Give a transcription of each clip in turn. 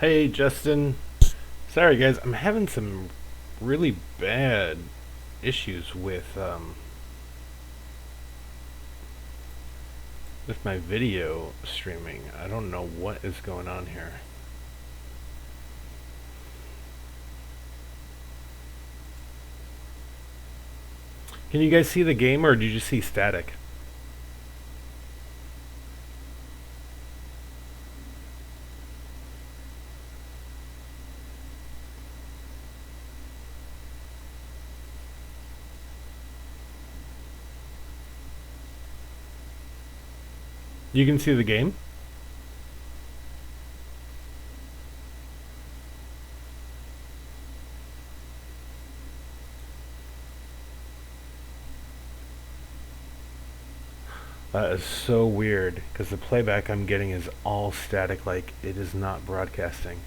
Hey, Justin. Sorry, guys. I'm having some really bad issues with my video streaming. I don't know what is going on here. Can you guys see the game, or did you just see static? You can see the game. That is so weird because the playback I'm getting is all static, like it is not broadcasting.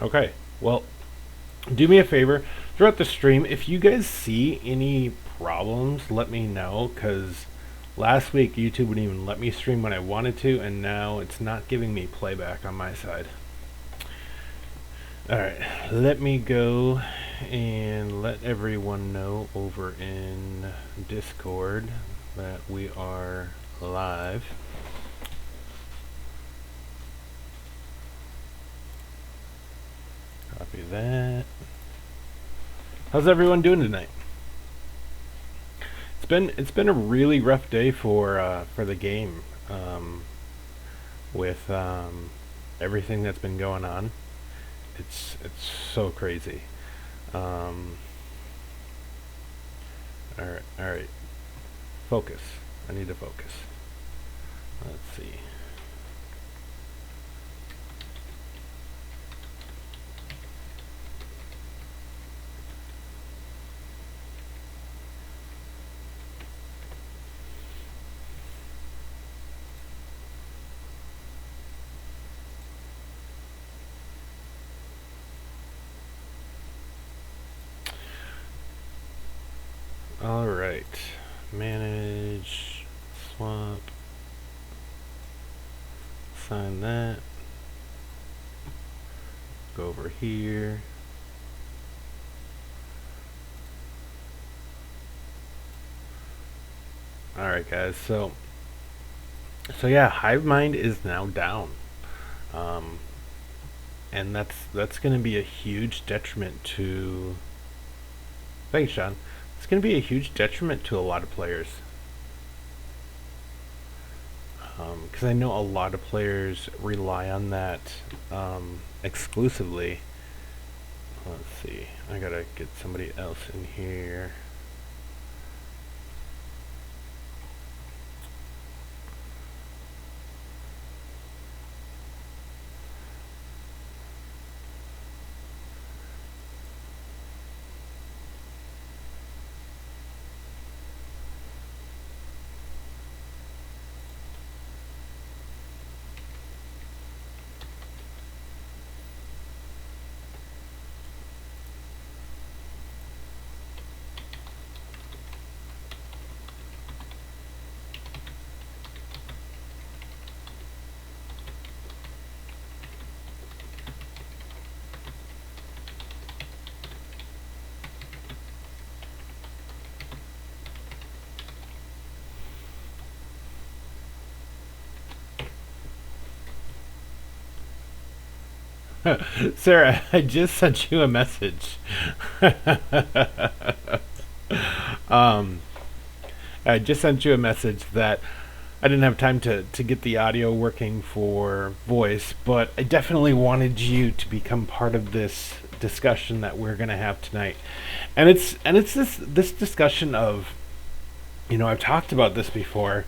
Okay, well, do me a favor throughout the stream. If you guys see any problems, let me know because last week YouTube wouldn't even let me stream when I wanted to, and now it's not giving me playback on my side. Alright, let me go and let everyone know over in Discord that we are live. Copy that. How's everyone doing tonight? It's been a really rough day for the game, with everything that's been going on. It's so crazy. All right. Focus. I need to focus. Let's see. All right. Manage swap. Sign that. Go over here. All right, guys. So yeah, HiveMind is now down, um, and that's going to be a huge detriment to. Thanks, Sean. It's going to be a huge detriment to a lot of players, because I know a lot of players rely on that exclusively. Let's see. I gotta get somebody else in here. Sarah, I just sent you a message. um, I just sent you a message that I didn't have time to get the audio working for voice, but I definitely wanted you to become part of this discussion that we're going to have tonight. And it's this discussion of, I've talked about this before,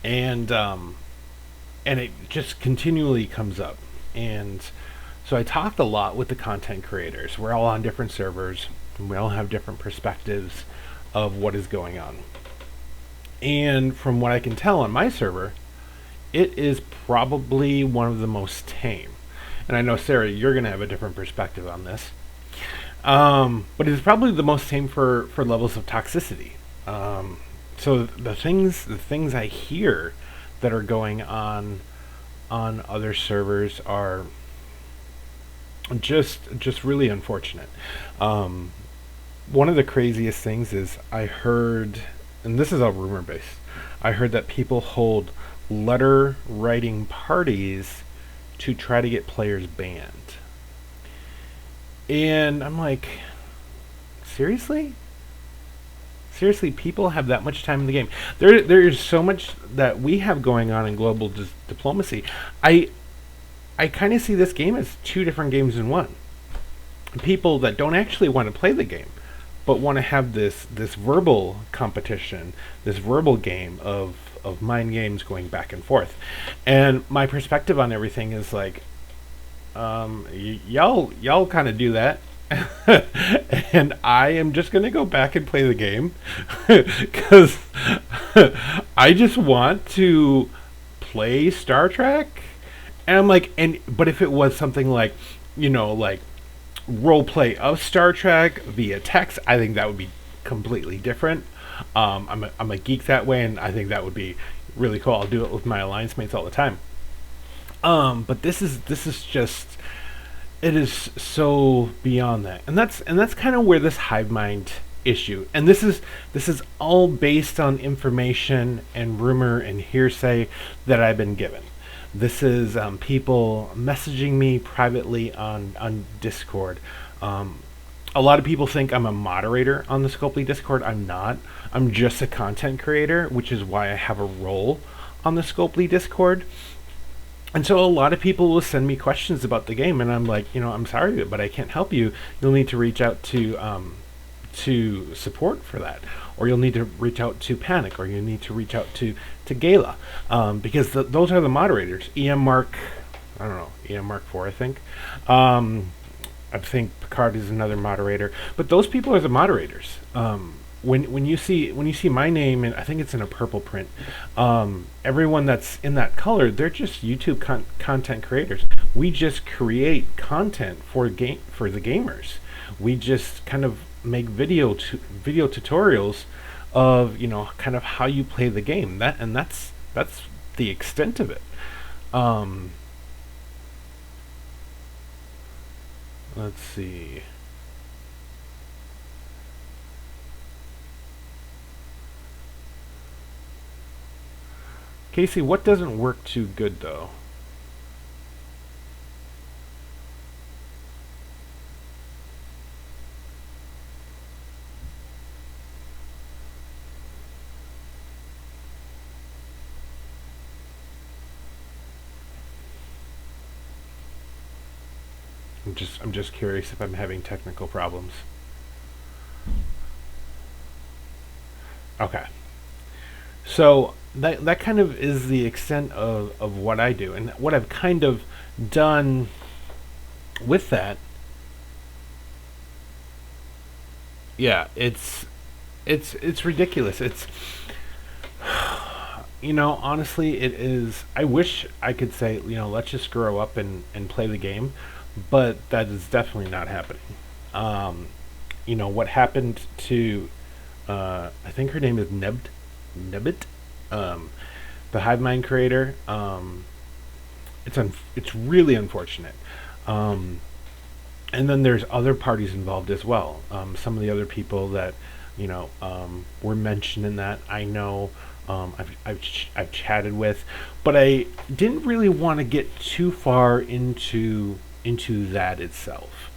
and and it just continually comes up. And so I talked a lot with the content creators. We're all on different servers, and we all have different perspectives of what is going on. And from what I can tell on my server, it is probably one of the most tame. And I know, Sarah, you're going to have a different perspective on this. But it's probably the most tame for levels of toxicity. So the things I hear that are going on other servers are just really unfortunate. Um, One of the craziest things is I heard, and this is all rumor based, I heard that people hold letter writing parties to try to get players banned. And I'm like, seriously? Seriously, people have that much time in the game. There's so much that we have going on in global diplomacy. I I kind of see this game as two different games in one. People that don't actually want to play the game, but want to have this verbal competition, this verbal game of mind games going back and forth. And my perspective on everything is like, y'all kind of do that. And I am just gonna go back and play the game because I just want to play Star Trek. And I'm like, and but if it was something like, like role play of Star Trek via text, I think that would be completely different. I'm a geek that way, and I think that would be really cool. I'll do it with my alliance mates all the time. But this is just, it is so beyond that, and that's kind of where this hive mind issue, and this is all based on information and rumor and hearsay that I've been given. This is people messaging me privately on Discord. A lot of people think I'm a moderator on the Scopely Discord. I'm not. I'm just a content creator, which is why I have a role on the Scopely Discord. And so a lot of people will send me questions about the game, and I'm like, I'm sorry, but I can't help you. You'll need to reach out to support for that, or you'll need to reach out to Panic, or you need to reach out to Gala, because those are the moderators. EM Mark, I don't know, EM Mark 4, I think. I think Picard is another moderator, but those people are the moderators. When you see my name, and I think it's in a purple print, everyone that's in that color, they're just YouTube content creators. We just create content for the gamers. We just kind of make video tutorials of kind of how you play the game. That's the extent of it. Let's see. Casey, what doesn't work too good though? I'm just curious if I'm having technical problems. Okay. So that kind of is the extent of what I do, and what I've kind of done with that. Yeah, it's ridiculous. It's honestly, it is. I wish I could say, let's just grow up and play the game, but that is definitely not happening. Um, what happened to, I think her name is Nebit, um, the Hive Mind creator. It's really unfortunate. Um, and then there's other parties involved as well. Some of the other people that were mentioned in that, I know. I've chatted with, but I didn't really want to get too far into that itself.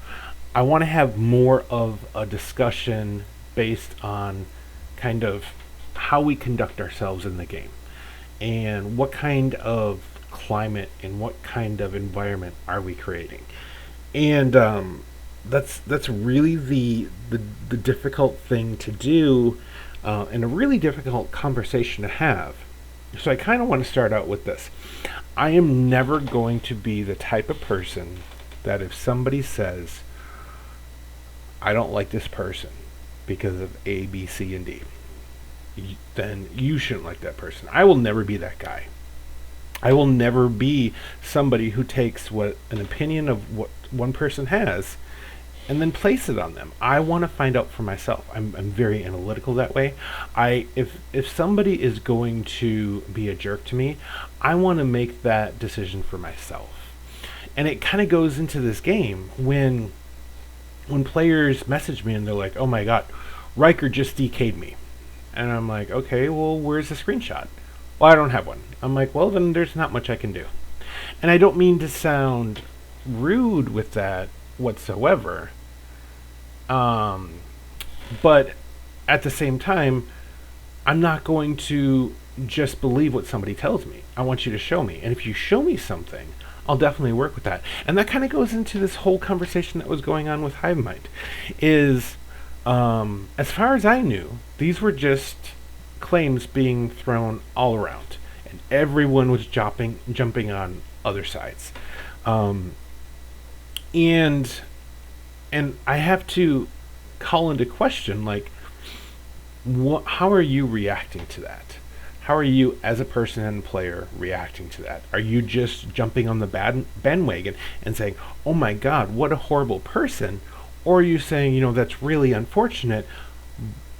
I want to have more of a discussion based on kind of how we conduct ourselves in the game, and what kind of climate and what kind of environment are we creating. And that's really the difficult thing to do, and a really difficult conversation to have. So I kind of want to start out with this. I am never going to be the type of person that if somebody says, I don't like this person because of A, B, C, and D, then you shouldn't like that person. I will never be that guy. I will never be somebody who takes what an opinion of what one person has and then place it on them. I want to find out for myself. I'm very analytical that way. If somebody is going to be a jerk to me, I want to make that decision for myself. And it kind of goes into this game when players message me and they're like, "Oh my god, Riker just DK'd me," and I'm like, "Okay, well, where's the screenshot?" "Well, I don't have one." I'm like, "Well, then there's not much I can do." And I don't mean to sound rude with that whatsoever. But at the same time, I'm not going to just believe what somebody tells me. I want you to show me. And if you show me something, I'll definitely work with that. And that kind of goes into this whole conversation that was going on with Hivemind. Is, as far as I knew, these were just claims being thrown all around. And everyone was jumping on other sides. And I have to call into question, like, how are you reacting to that? How are you, as a person and player, reacting to that? Are you just jumping on the bandwagon and saying, "Oh my God, what a horrible person," or are you saying, "That's really unfortunate,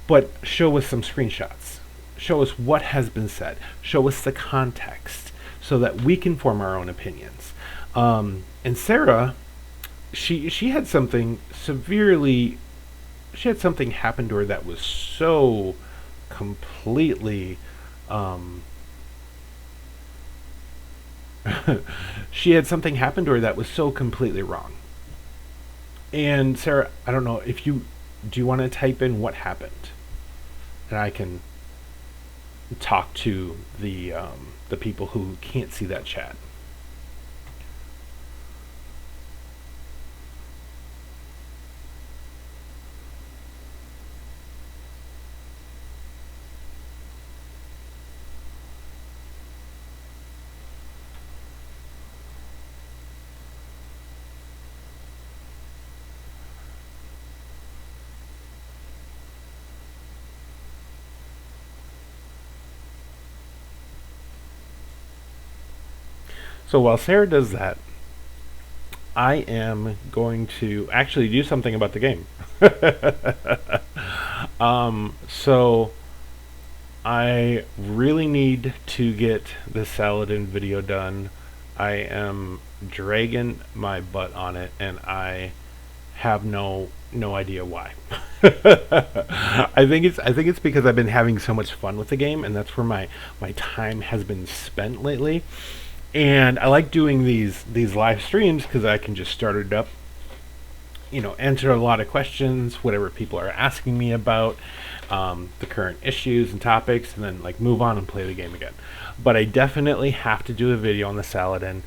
but show us some screenshots, show us what has been said, show us the context, so that we can form our own opinions"? And Sarah, she had something severely. She had something happen to her that was so completely. She had something happen to her that was so completely wrong. And Sarah, I don't know if you do. You want to type in what happened, and I can talk to the people who can't see that chat. So while Sarah does that, I am going to actually do something about the game. So I really need to get the Saladin video done. I am dragging my butt on it, and I have no idea why. I think it's because I've been having so much fun with the game, and that's where my time has been spent lately. And I like doing these live streams because I can just start it up, answer a lot of questions, whatever people are asking me about, the current issues and topics, and then like move on and play the game again. But I definitely have to do a video on the Saladin.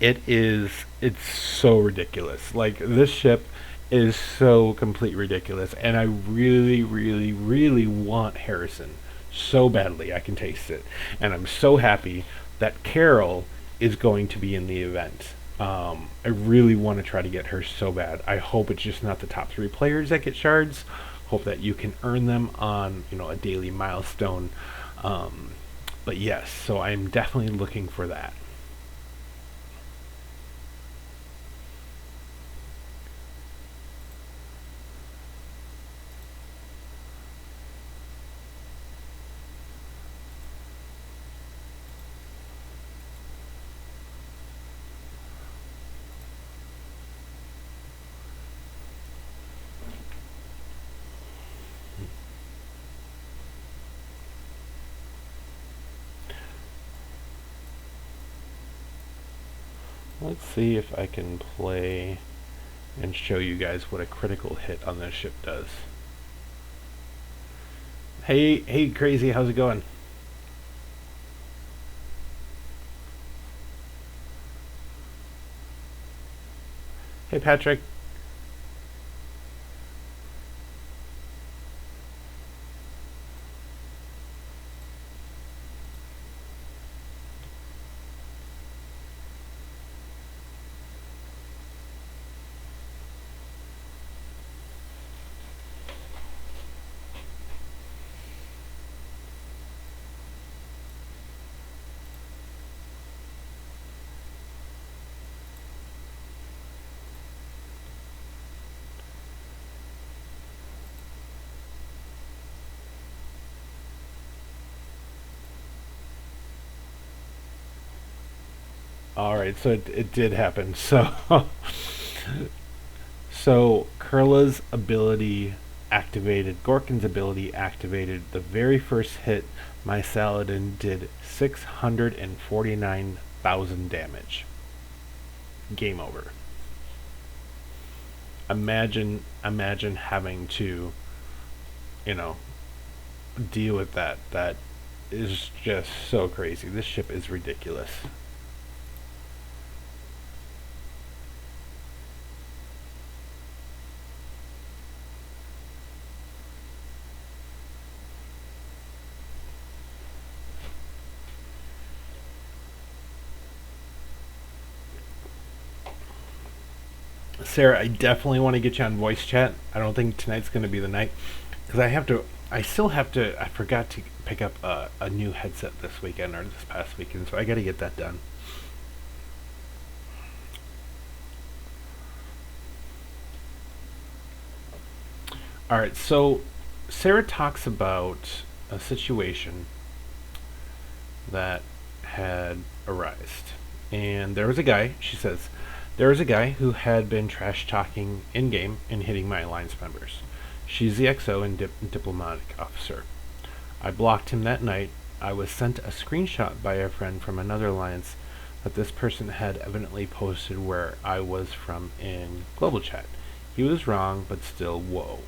It's so ridiculous. Like, this ship is so complete ridiculous, and I really, really, really want Harrison so badly. I can taste it, and I'm so happy that Carol is going to be in the event. I really want to try to get her so bad. I hope it's just not the top 3 players that get shards. Hope that you can earn them on a daily milestone. But yes, so I'm definitely looking for that. Let's see if I can play and show you guys what a critical hit on this ship does. Hey, Crazy, how's it going? Hey, Patrick. All right, so it did happen. So so Kurla's ability activated, Gorkin's ability activated. The very first hit, my Saladin did 649,000 damage. Game over. Imagine having to, you know, deal with that. That is just so crazy. This ship is ridiculous. Sarah, I definitely want to get you on voice chat. I don't think tonight's going to be the night because I still have to. I forgot to pick up a new headset this weekend or this past weekend, so I got to get that done. All right, so Sarah talks about a situation that had arisen, and there was a guy. She says there was a guy who had been trash talking in game and hitting my alliance members. She's the XO and diplomatic officer. I blocked him that night. I was sent a screenshot by a friend from another alliance that this person had evidently posted where I was from in global chat. He was wrong, but still, whoa.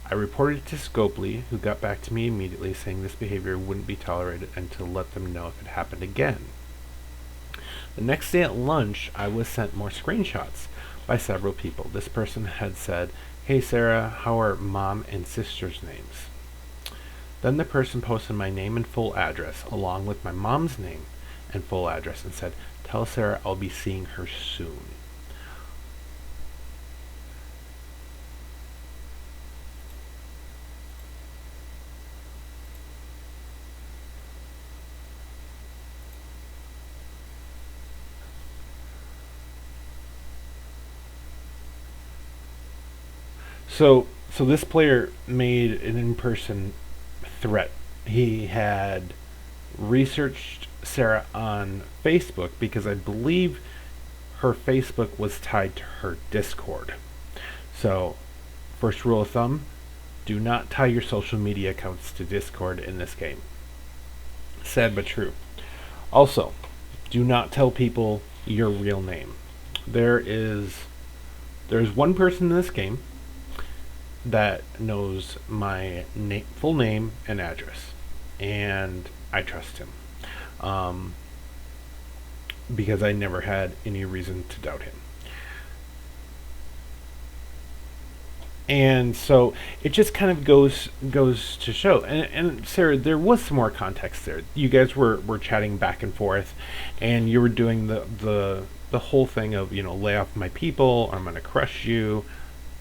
I reported it to Scopely, who got back to me immediately saying this behavior wouldn't be tolerated and to let them know if it happened again. The next day at lunch, I was sent more screenshots by several people. This person had said, "Hey Sarah, how are mom and sister's names?" Then the person posted my name and full address along with my mom's name and full address and said, "Tell Sarah I'll be seeing her soon." So this player made an in-person threat. He had researched Sarah on Facebook because I believe her Facebook was tied to her Discord. So, first rule of thumb, do not tie your social media accounts to Discord in this game. Sad but true. Also, do not tell people your real name. There's one person in this game that knows my full name and address, and I trust him because I never had any reason to doubt him. And so it just kind of goes to show. And Sarah, there was some more context there. You guys were chatting back and forth, and you were doing the whole thing of, lay off my people, I'm gonna crush you,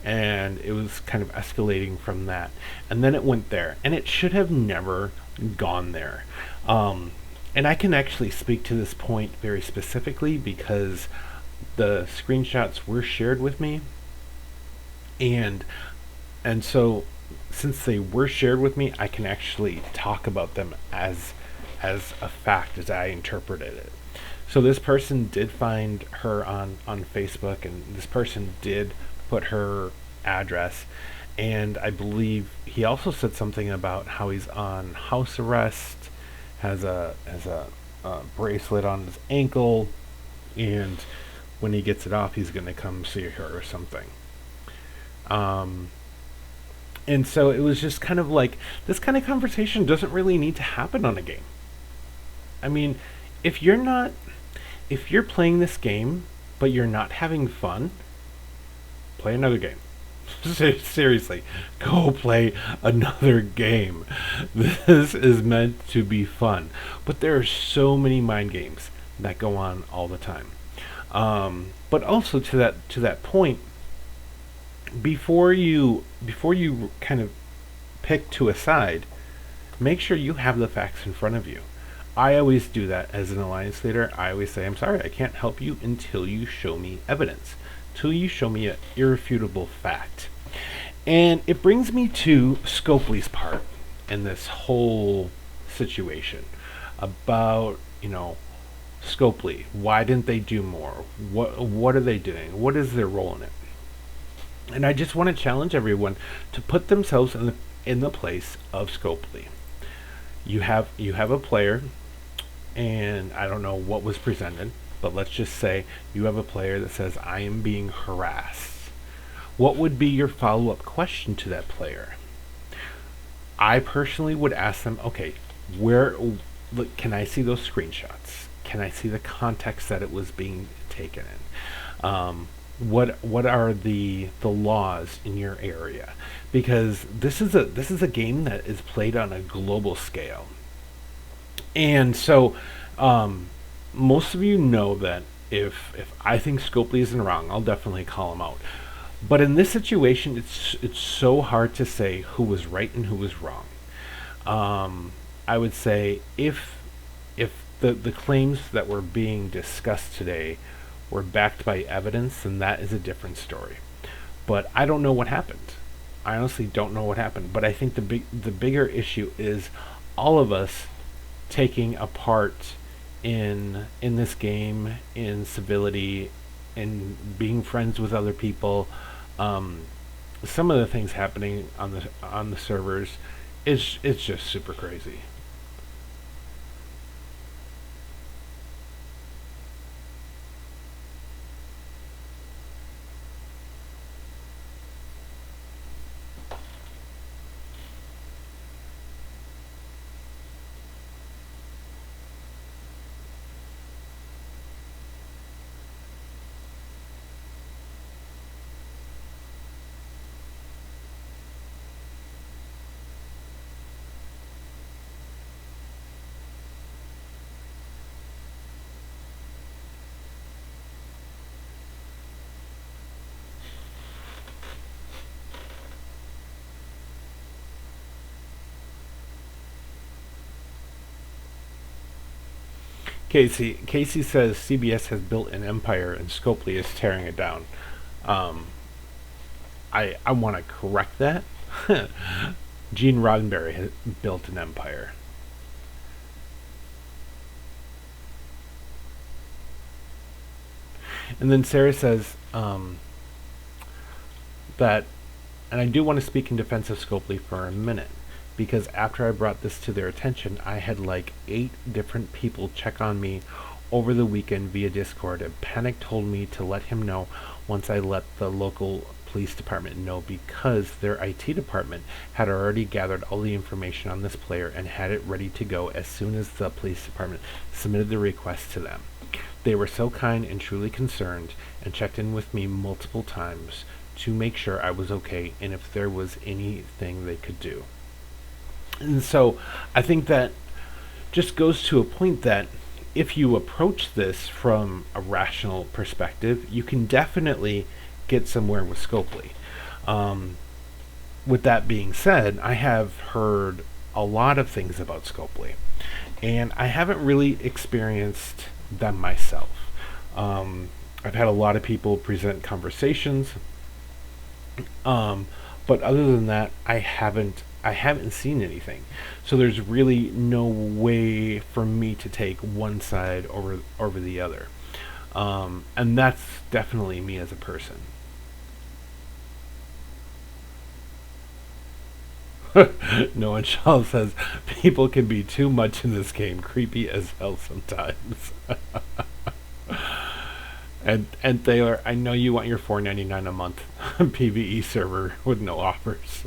and it was kind of escalating from that. And then it went there, and it should have never gone there. And I can actually speak to this point very specifically because the screenshots were shared with me, and so since they were shared with me, I can actually talk about them as a fact as I interpreted it. So this person did find her on Facebook, and this person did put her address, and I believe he also said something about how he's on house arrest, has a bracelet on his ankle, and when he gets it off, he's going to come see her or something. And so it was just kind of like, this kind of conversation doesn't really need to happen on a game. I mean, if you're playing this game, but you're not having fun, play another game. Seriously, go play another game. This is meant to be fun. But there are so many mind games that go on all the time. But also to that point, before you kind of pick to a side, make sure you have the facts in front of you. I always do that as an alliance leader. I always say, I'm sorry, I can't help you until you show me evidence, till you show me an irrefutable fact. And it brings me to Scopely's part in this whole situation about, Scopely, why didn't they do more? What are they doing? What is their role in it? And I just want to challenge everyone to put themselves in the place of Scopely. You have a player, and I don't know what was presented, but let's just say you have a player that says, I am being harassed. What would be your follow-up question to that player? I personally would ask them, okay, where look, can I see those screenshots? Can I see the context that it was being taken in? What are the laws in your area? Because this is a game that is played on a global scale, and so most of you know that if I think Scopely isn't wrong, I'll definitely call him out. But in this situation, it's so hard to say who was right and who was wrong. I would say if the claims that were being discussed today were backed by evidence, then that is a different story. But I don't know what happened. I honestly don't know what happened. But I think the bigger issue is all of us taking a part in this game, in civility, in being friends with other people. Um, some of the things happening on the servers is it's just super crazy. Casey says CBS has built an empire and Scopely is tearing it down. Um, I want to correct that. Gene Roddenberry has built an empire. And then Sarah says that, and I do want to speak in defense of Scopely for a minute, because after I brought this to their attention, I had like 8 different people check on me over the weekend via Discord, and Panic told me to let him know once I let the local police department know, because their IT department had already gathered all the information on this player and had it ready to go as soon as the police department submitted the request to them. They were so kind and truly concerned and checked in with me multiple times to make sure I was okay and if there was anything they could do. And so I think that just goes to a point that if you approach this from a rational perspective, you can definitely get somewhere with Scopely. Um, with that being said, I have heard a lot of things about Scopely, and I haven't really experienced them myself. I've had a lot of people present conversations, um, but other than that, I haven't seen anything. So there's really no way for me to take one side over the other, and that's definitely me as a person. Noah Shaw says people can be too much in this game, creepy as hell sometimes. And Taylor, I know you want your $4.99 a month PVE server with no offers.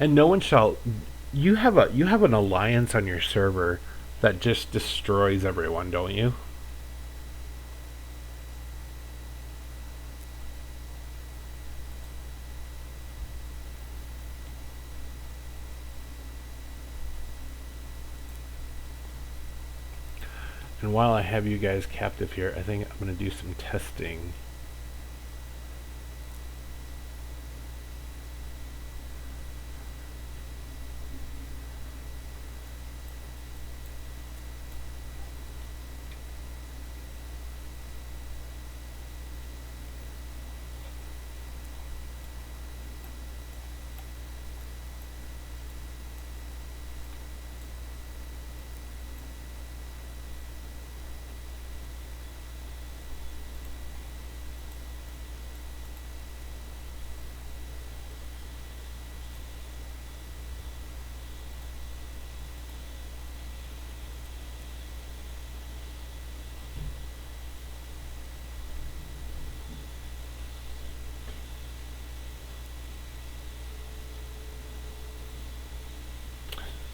And no one shall. You have an alliance on your server that just destroys everyone, don't you? And while I have you guys captive here, I think I'm going to do some testing.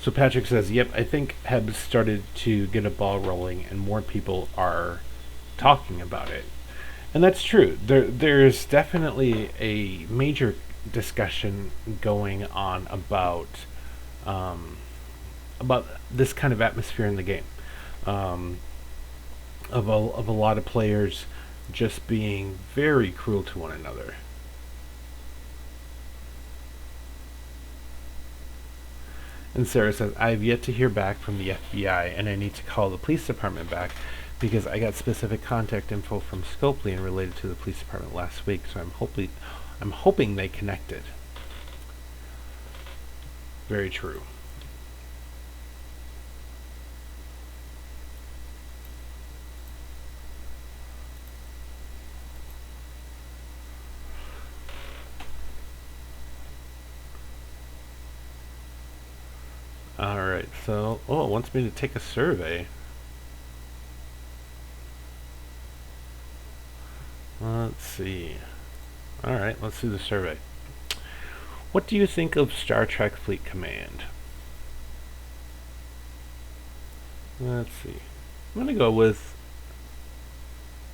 So Patrick says, "Yep, I think Heb's started to get a ball rolling, and more people are talking about it." And that's true. There's definitely a major discussion going on um, about this kind of atmosphere in the game, um, of a lot of players just being very cruel to one another. And Sarah says, "I've yet to hear back from the FBI, and I need to call the police department back because I got specific contact info from Scopely and related to the police department last week. So I'm hoping they connected." Very true. All right. So, it wants me to take a survey. Let's see. All right, let's do the survey. What do you think of Star Trek Fleet Command? Let's see. I'm gonna go with.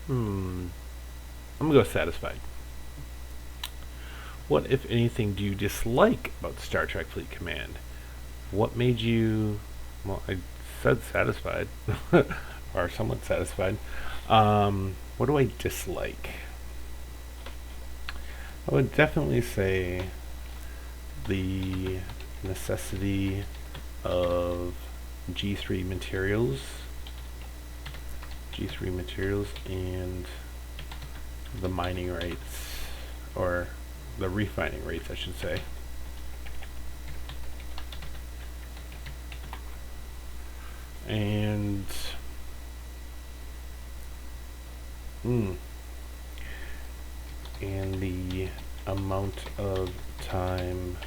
I'm gonna go satisfied. What, if anything, do you dislike about Star Trek Fleet Command? What made you? Well, I said satisfied, or somewhat satisfied. What do I dislike? I would definitely say the necessity of G3 materials, and the mining rates, or the refining rates, I should say. And and the amount of time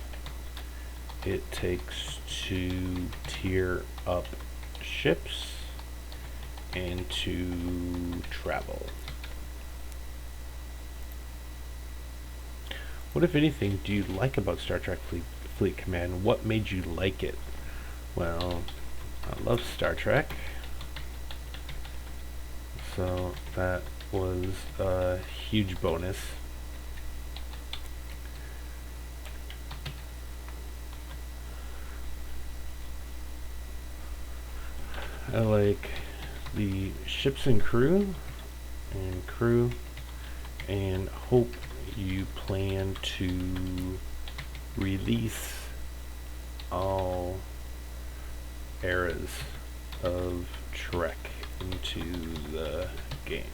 it takes to tier up ships and to travel. What, if anything, do you like about Star Trek Fleet Command? What made you like it? Well, I love Star Trek, so that was a huge bonus. I like the ships and crew, and hope you plan to release all eras of Trek into the game.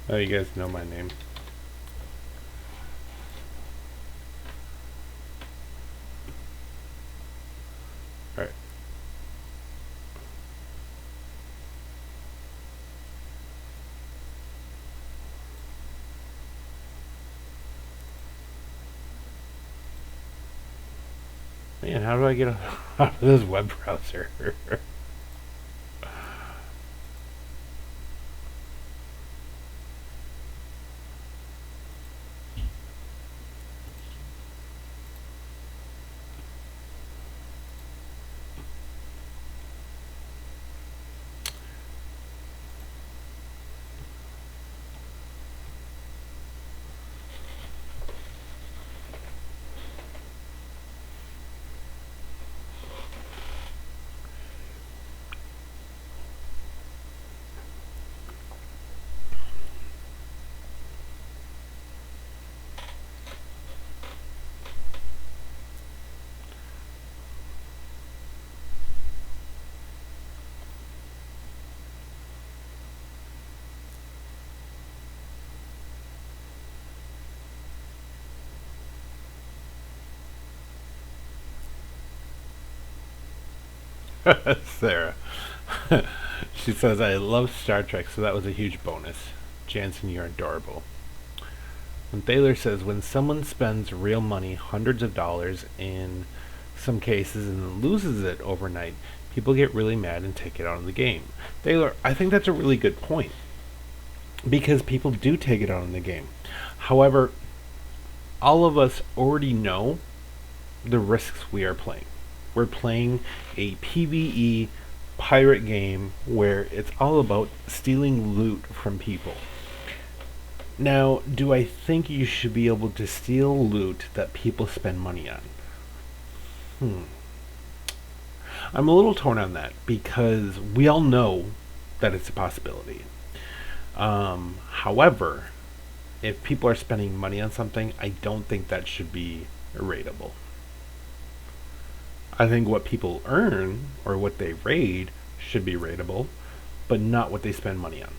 Oh, you guys know my name. Alright. Man, how do I get out of this web browser? Sarah. She says, I love Star Trek, so that was a huge bonus. Jansen, you're adorable. And Thaler says, when someone spends real money, hundreds of dollars in some cases, and then loses it overnight, people get really mad and take it out on the game. Thaler, I think that's a really good point. Because people do take it out on the game. However, all of us already know the risks we are playing. We're playing a PvE pirate game where it's all about stealing loot from people. Now, do I think you should be able to steal loot that people spend money on? I'm a little torn on that because we all know that it's a possibility. However, if people are spending money on something, I don't think that should be rateable. I think what people earn or what they raid should be rateable, but not what they spend money on.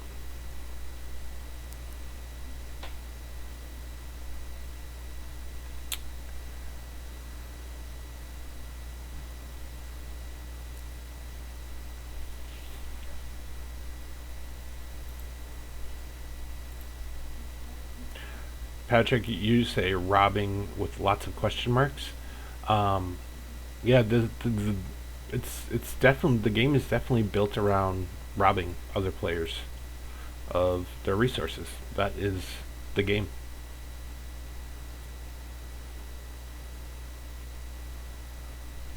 Patrick, you say robbing with lots of question marks. Um, yeah, it's definitely the game is definitely built around robbing other players of their resources. That is the game.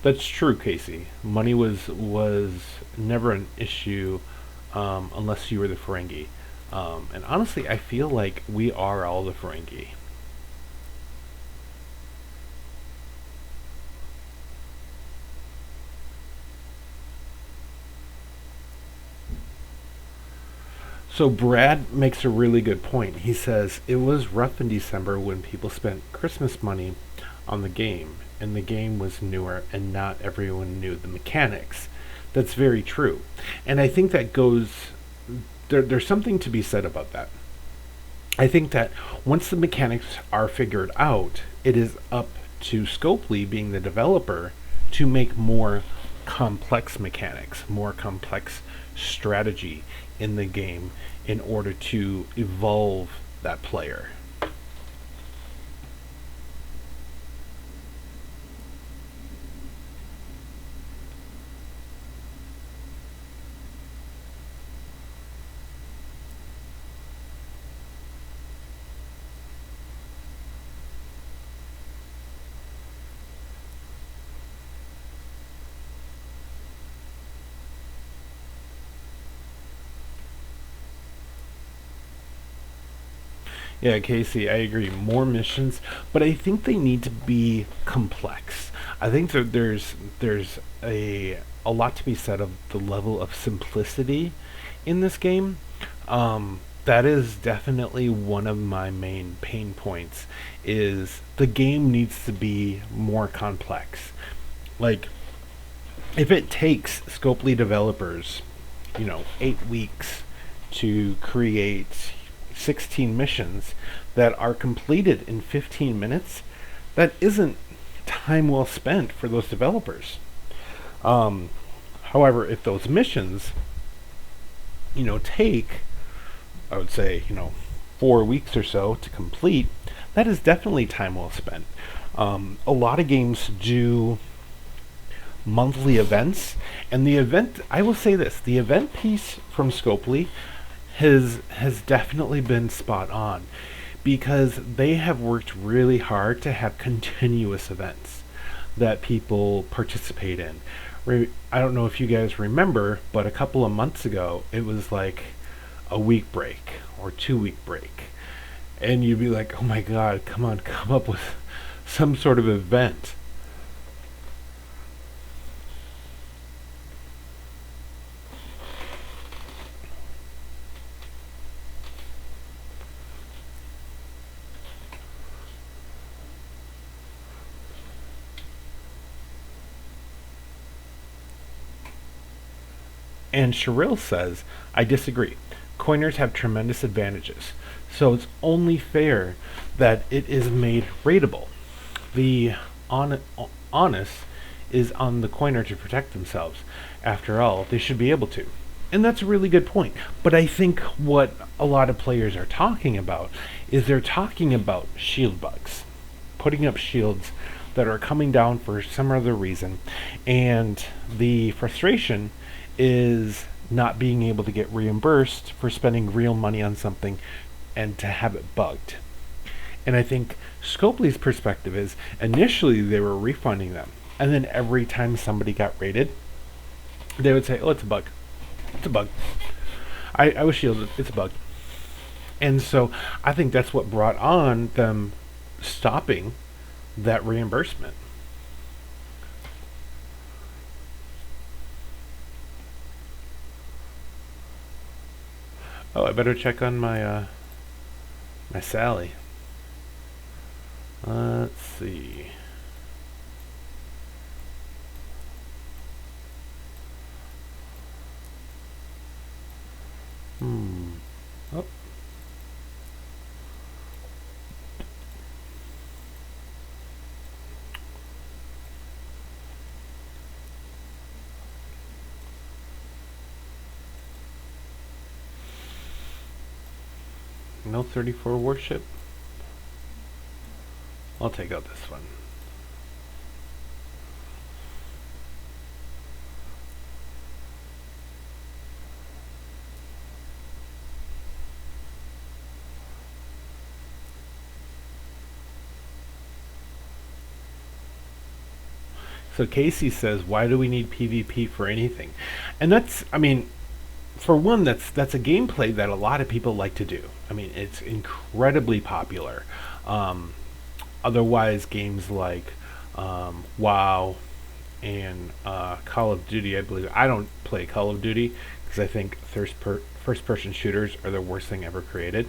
That's true, Casey. Money was never an issue unless you were the Ferengi. And honestly, I feel like we are all the Ferengi. So Brad makes a really good point. He says it was rough in December when people spent Christmas money on the game, and the game was newer, and not everyone knew the mechanics. That's very true, and I think that goes. There's something to be said about that. I think that once the mechanics are figured out, it is up to Scopely, being the developer, to make more complex mechanics, more complex strategy in the game in order to evolve that player. Yeah, Casey, I agree. More missions, but I think they need to be complex. I think that there's a lot to be said of the level of simplicity in this game. That is definitely one of my main pain points. Is the game needs to be more complex. Like, if it takes Scopely developers, 8 weeks to create 16 missions that are completed in 15 minutes, that isn't time well spent for those developers. Um, However, if those missions, take, I would say, 4 weeks or so to complete, that is definitely time well spent. A lot of games do monthly events, and I will say this, the event piece from Scopely has definitely been spot on because they have worked really hard to have continuous events that people participate in. I don't know if you guys remember, but a couple of months ago it was like a week break or 2 week break, and you'd be like, oh my god, come on, come up with some sort of event. And Cheryl says, I disagree. Coiners have tremendous advantages, so it's only fair that it is made rateable. The honest is on the coiner to protect themselves. After all, they should be able to. And that's a really good point. But I think what a lot of players are talking about is they're talking about shield bugs, putting up shields that are coming down for some other reason, and the frustration is not being able to get reimbursed for spending real money on something and to have it bugged. And I think Scopely's perspective is initially they were refunding them, and then every time somebody got raided, they would say, "Oh, it's a bug. It's a bug. I was shielded. It's a bug." And so I think that's what brought on them stopping that reimbursement. Oh, I better check on my Sally. Let's see. Oh. No 34 warship. I'll take out this one. So Casey says, "Why do we need PvP for anything?" And that's, I mean, for one, that's a gameplay that a lot of people like to do. I mean, it's incredibly popular. Um, Otherwise, games like WoW and Call of Duty, I believe. I don't play Call of Duty because I think first-person shooters are the worst thing ever created.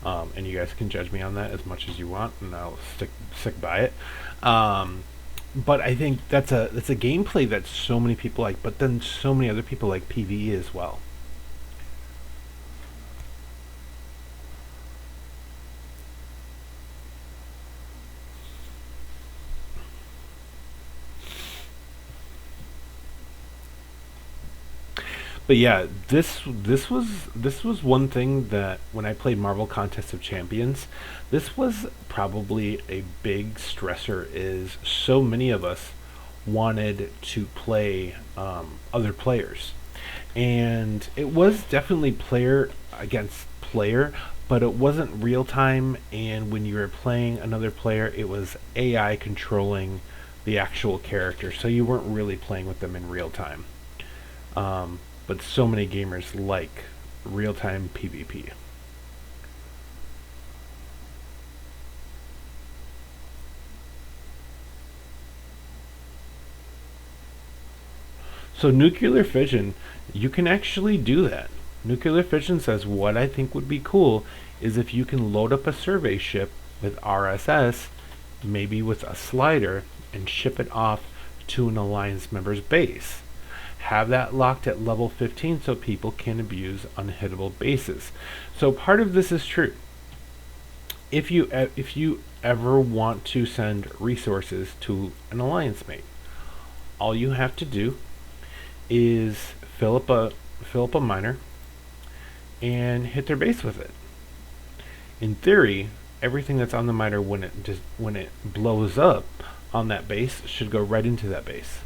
And you guys can judge me on that as much as you want, and I'll stick by it. But I think that's a gameplay that so many people like, but then so many other people like PvE as well. But yeah, this was one thing that when I played Marvel Contest of Champions, this was probably a big stressor. Is so many of us wanted to play other players, and it was definitely player against player, but it wasn't real time. And when you were playing another player, it was AI controlling the actual character, so you weren't really playing with them in real time. Um, but so many gamers like real time PvP. So nuclear fission, you can actually do that. Nuclear fission says what I think would be cool is if you can load up a survey ship with RSS, maybe with a slider, and ship it off to an alliance member's base. Have that locked at level 15 so people can abuse unhittable bases. So part of this is true. If you ever want to send resources to an alliance mate, all you have to do is fill up a miner and hit their base with it. In theory, everything that's on the miner when it blows up on that base should go right into that base.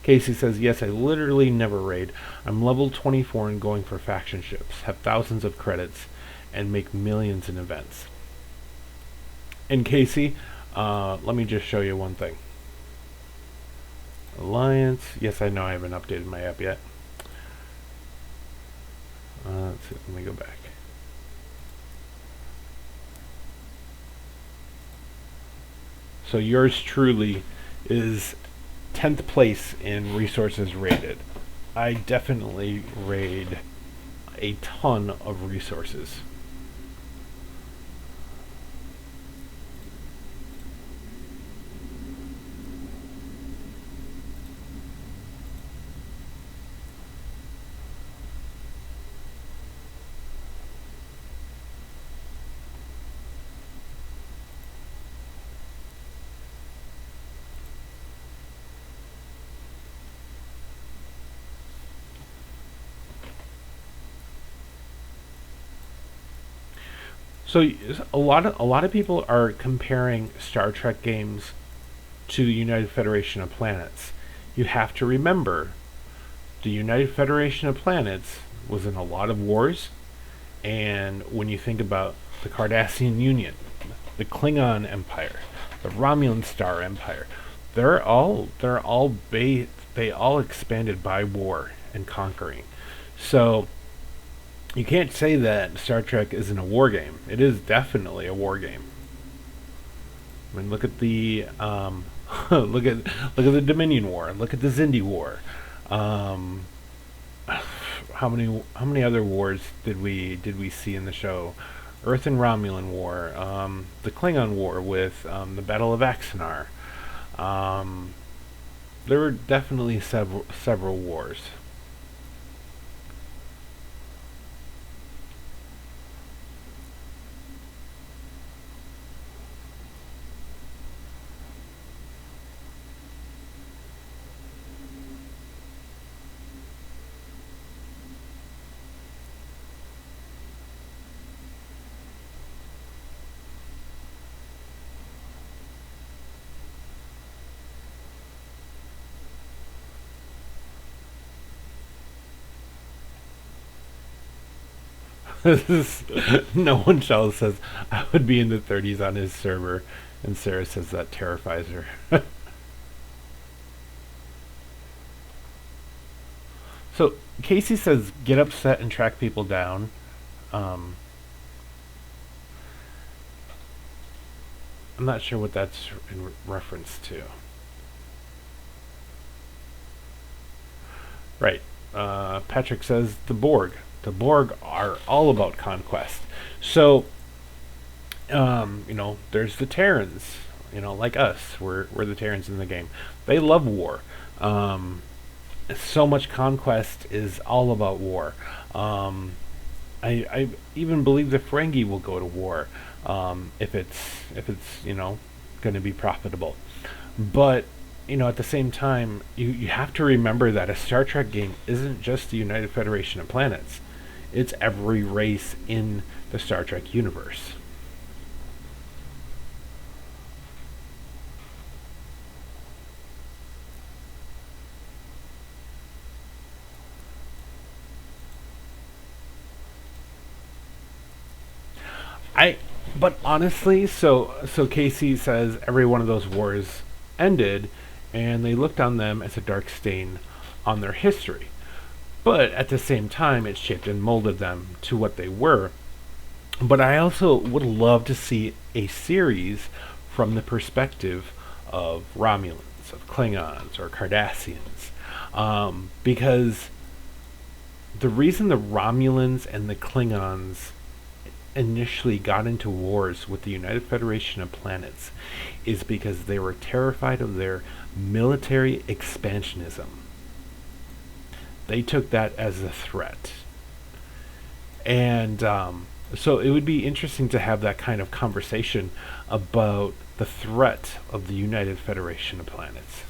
Casey says, "Yes, I literally never raid. I'm level 24 and going for faction ships, have thousands of credits, and make millions in events." And Casey, let me just show you one thing. Alliance. Yes, I know I haven't updated my app yet. Let's see, let me go back. So yours truly is 10th place in resources rated. I definitely raid a ton of resources. So a lot of people are comparing Star Trek games to the United Federation of Planets. You have to remember the United Federation of Planets was in a lot of wars, and when you think about the Cardassian Union, the Klingon Empire, the Romulan Star Empire, they all expanded by war and conquering. So you can't say that Star Trek isn't a war game. It is definitely a war game. I mean, look at the look at the Dominion War. Look at the Zindi War. Um, how many other wars did we see in the show? Earth and Romulan War, the Klingon War with the Battle of Axanar. Um, there were definitely several wars. No one shall says I would be in the 30s on his server, and Sarah says that terrifies her. So Casey says get upset and track people down. Um, I'm not sure what that's in reference to. Right. Patrick says the Borg. The Borg are all about conquest. So, there's the Terrans. Like us, we're the Terrans in the game. They love war. Um, so much conquest is all about war. Um, I even believe the Ferengi will go to war if it's going to be profitable. But at the same time, you have to remember that a Star Trek game isn't just the United Federation of Planets. It's every race in the Star Trek universe. I but honestly, so Casey says every one of those wars ended, and they looked on them as a dark stain on their history. But at the same time, it shaped and molded them to what they were. But I also would love to see a series from the perspective of Romulans, of Klingons, or Cardassians, because the reason the Romulans and the Klingons initially got into wars with the United Federation of Planets is because they were terrified of their military expansionism. They took that as a threat. And so it would be interesting to have that kind of conversation about the threat of the United Federation of Planets.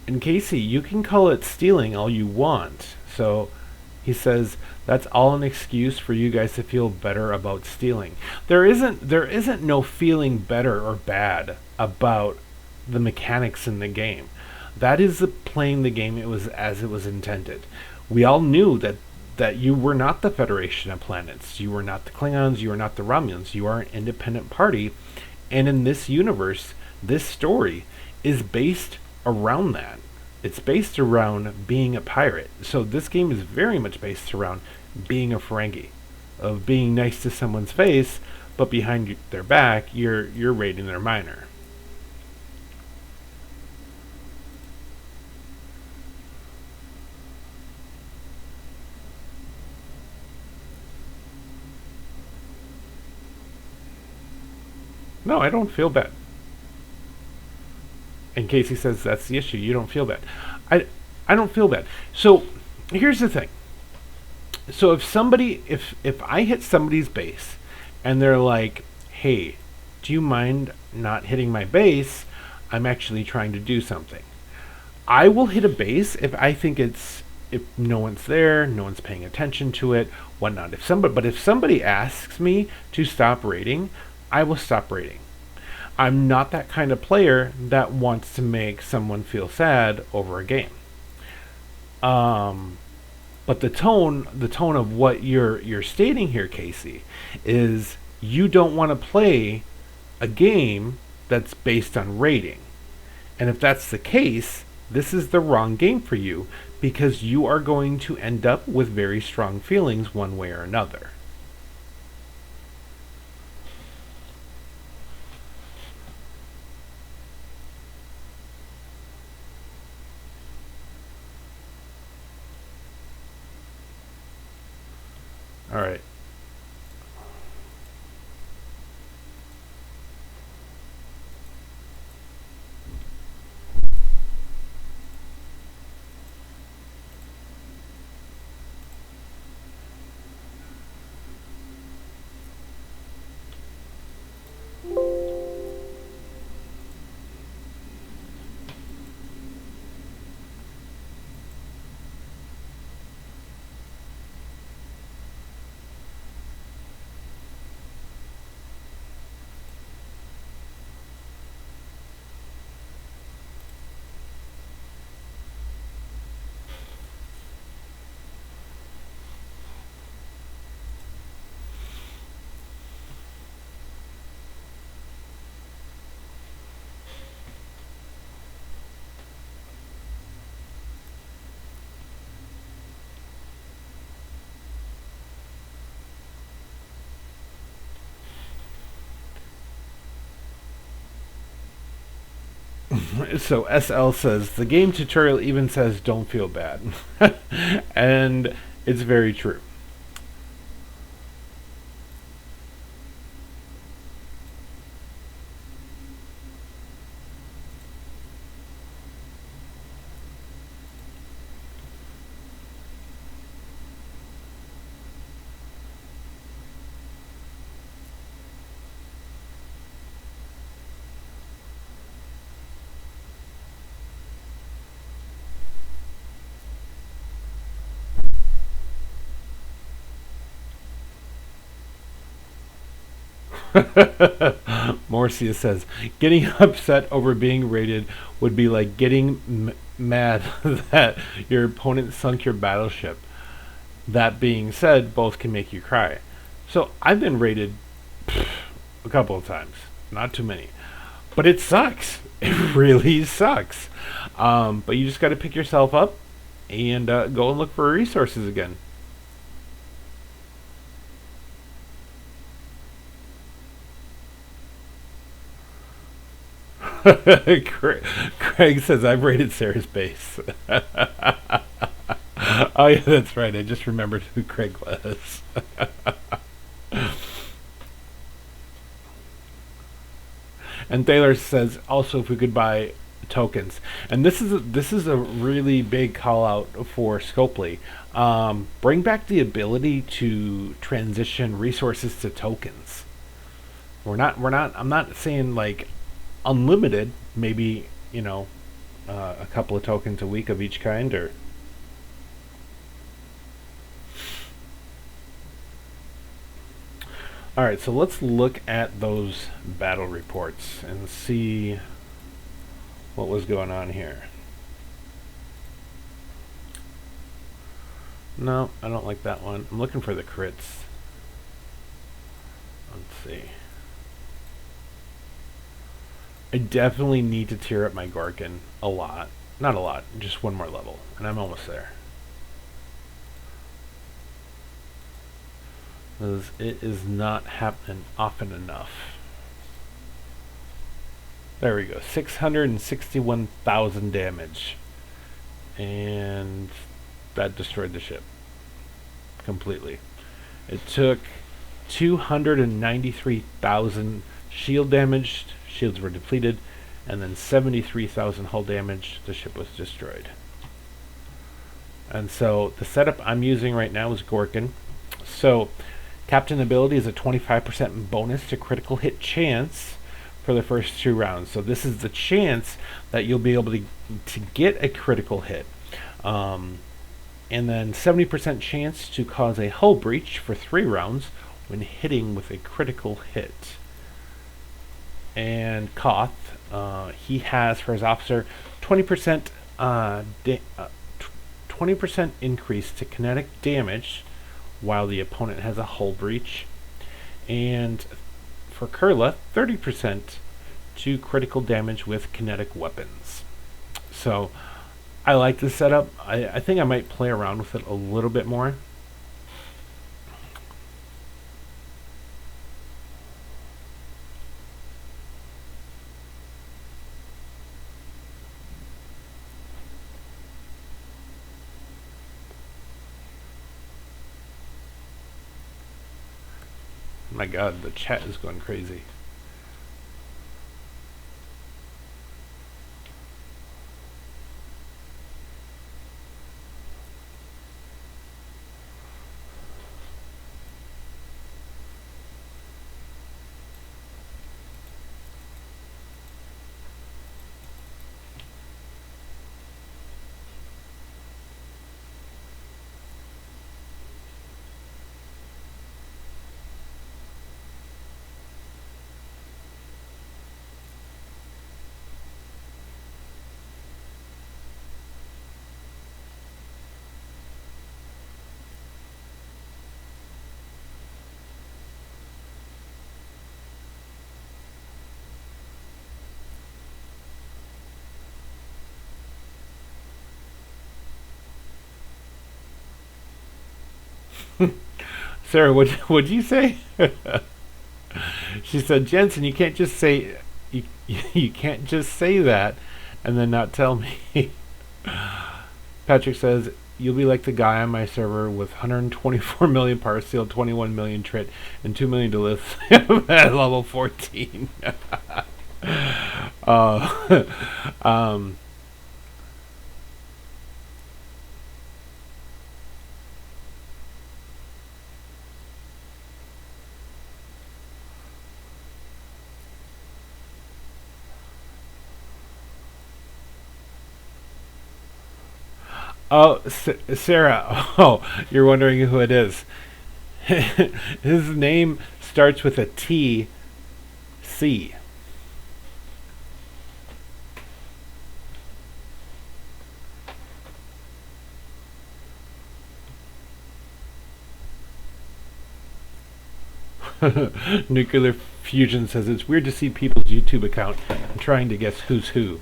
And Casey, you can call it stealing all you want. So he says that's all an excuse for you guys to feel better about stealing. There isn't no feeling better or bad about the mechanics in the game. That is playing the game it was as it was intended. We all knew that you were not the Federation of Planets. You were not the Klingons, you were not the Romulans. You are an independent party, and in this universe, this story is based around that. It's based around being a pirate. So this game is very much based around being a Ferengi, of being nice to someone's face, but behind their back, you're raiding their miner. No, I don't feel bad. And Casey says that's the issue. You don't feel bad. I I don't feel bad. So here's the thing. So if I hit somebody's base and they're like, "Hey, do you mind not hitting my base? I'm actually trying to do something." I will hit a base if no one's there, no one's paying attention to it, whatnot. If somebody asks me to stop raiding, I will stop raiding. I'm not that kind of player that wants to make someone feel sad over a game. Um, but the tone of what you're stating here, Casey, is you don't want to play a game that's based on rating. And if that's the case, this is the wrong game for you because you are going to end up with very strong feelings one way or another. All right. So SL says the game tutorial even says don't feel bad. And it's very true. Morcia says getting upset over being rated would be like getting mad that your opponent sunk your battleship. That being said, both can make you cry. So I've been rated a couple of times, not too many, but it sucks. It really sucks. But you just got to pick yourself up and go and look for resources again. Craig says I've rated Sarah's base. Oh yeah, that's right. I just remembered who Craig was. And Thaler says also if we could buy tokens, and this is a really big call out for Scopely. Bring back the ability to transition resources to tokens. We're not. I'm not saying like unlimited. Maybe a couple of tokens a week of each kind, or all right. So let's look at those battle reports and see what was going on here. No, I don't like that one. I'm looking for the crits. Let's see. I definitely need to tier up my Gorkin a lot. Not a lot, just one more level, and I'm almost there. Because it is not happening often enough. There we go, 661,000 damage. And that destroyed the ship completely. It took 293,000 shield damaged, shields were depleted, and then 73,000 hull damage, the ship was destroyed. And so the setup I'm using right now is Gorkin. So Captain ability is a 25% bonus to critical hit chance for the first 2 rounds. So this is the chance that you'll be able to get a critical hit. And then 70% chance to cause a hull breach for 3 rounds when hitting with a critical hit. And Koth, he has for his officer 20% 20% increase to kinetic damage while the opponent has a hull breach. And for Kurla, 30% to critical damage with kinetic weapons. So I like this setup. I think I might play around with it a little bit more. My god, the chat is going crazy. Sarah, what'd you say? She said, Jensen, you can't just say you can't just say that and then not tell me. Patrick says, you'll be like the guy on my server with 124 million power steel, 21 million trit, and 2 million to live at level 14. uh, um, Oh, Sarah. Oh, you're wondering who it is. His name starts with a T. C. Nuclear Fusion says it's weird to see people's YouTube account and trying to guess who's who.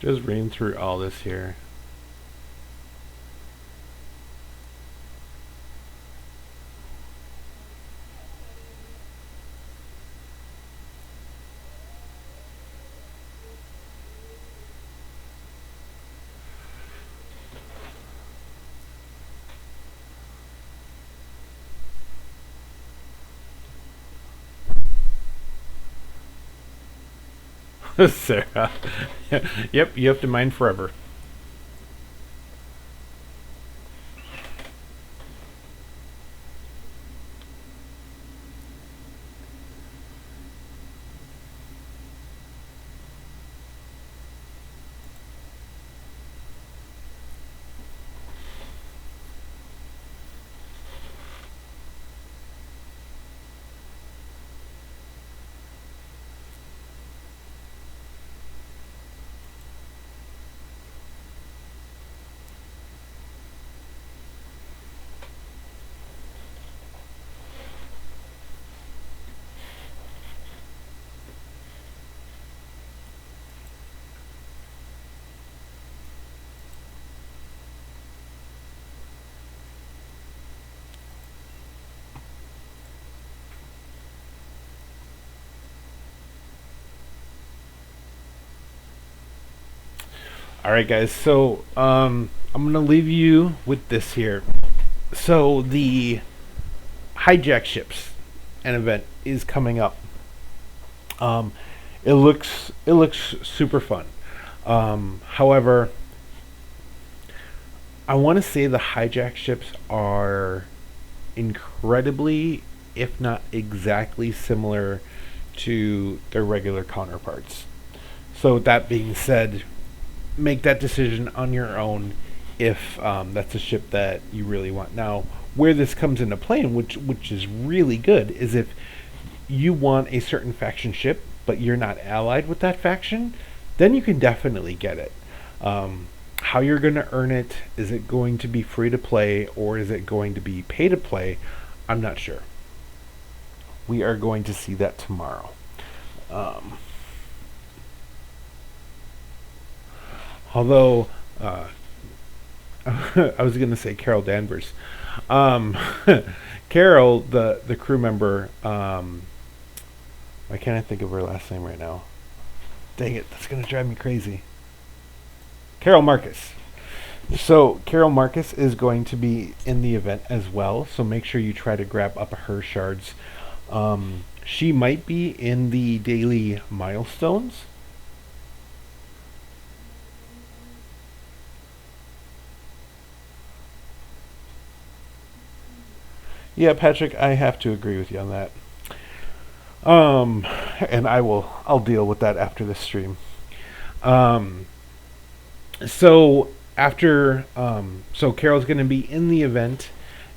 Just reading through all this here. Sarah. Yep, you have to mine forever. All right, guys. So I'm gonna leave you with this here. So the hijack ships an event is coming up. Um, it looks super fun. However, I want to say the hijack ships are incredibly, if not exactly, similar to their regular counterparts. So, with that being said, make that decision on your own if that's a ship that you really want. Now, where this comes into play, and which is really good, is if you want a certain faction ship, but you're not allied with that faction, then you can definitely get it. How you're going to earn it, is it going to be free to play or is it going to be pay to play? I'm not sure. We are going to see that tomorrow. Um, although, I was going to say Carol Danvers. Um, Carol, the crew member, why can't I think of her last name right now? Dang it, that's going to drive me crazy. Carol Marcus. So Carol Marcus is going to be in the event as well. So make sure you try to grab up her shards. She might be in the daily milestones. Yeah, Patrick, I have to agree with you on that. Um, and I'll deal with that after this stream. Um, so so Carol's going to be in the event,